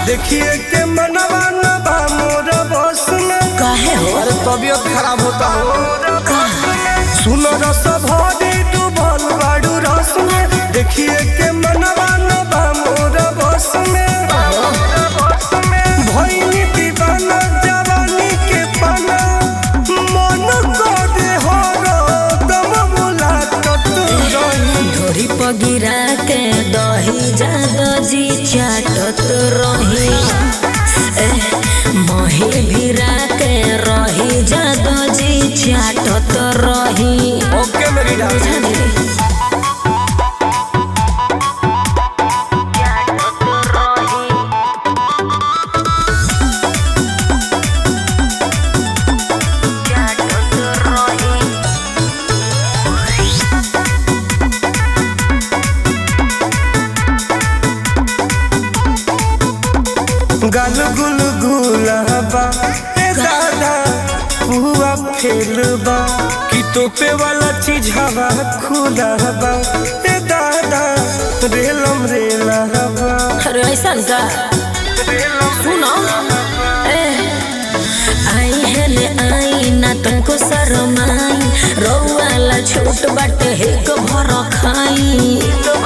देखिए के मनवा न बा मोर बस में। काहे हो? अरे तबीयत खराब होता हो। सुनो रस भरी डूबल बाड़ू रस में। देखिए के मनवा न बा मोर बस में। भइनी दीवाना जवानी के पाना मन करे हो दम मुलाकात रही। ढोरी पगिरा के दही जादो जी चाटत रही। मही भिरा के रही जादो जी चाटत रही। ओके मेरी डार्लिंग। गाल गुल गुलाबा ए दादा हुआ फेलबा कि तोपे वाला चीज हवा खुलाबा ए दादा रेलम रेलाबा। अरे ऐसा का सुनो आई है ले आई ना तुमको शरमाई रोवाला छोट बाटे एक भर खाई।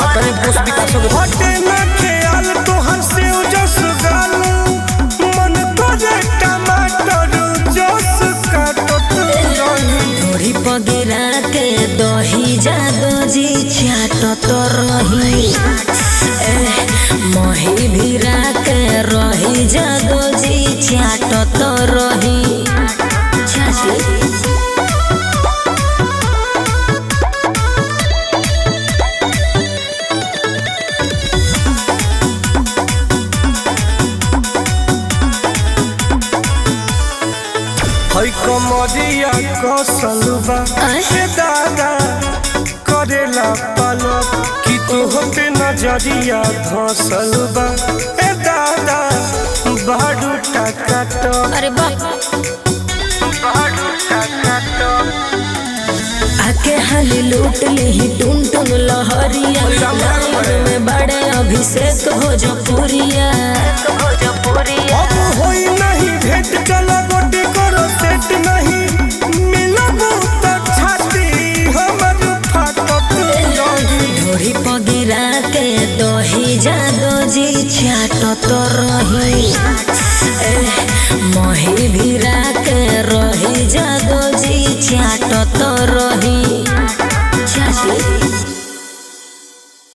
अपने पोस्ट विकास हटे ना ख्याल तोहर से जस गाल मन करे टमाटर जस काटत रही। ढोरी पगिरा के दही जादो जी चाटत रही। मही भिरा के रही जादो जी चाटत रही। चाची हई कमरिया कसलबा ए दादा करेला पलक कि तोहते नजरिया धसलबा ए दादा बाडू टकाट। अरे बाप बाडू टकाट आके हाली लूट ली टुन टुन लहरिया। लाइन में बड़े अभिषेक भोजपुरिया। अब होई नहीं भेंट चला गोटी करो सेट नहीं मिलब त छाती हमर फाटत रही। ढोरी पगिरा के दही जादो जी चाटत रही। मही भिरा के रही जादो जी चाटत रही।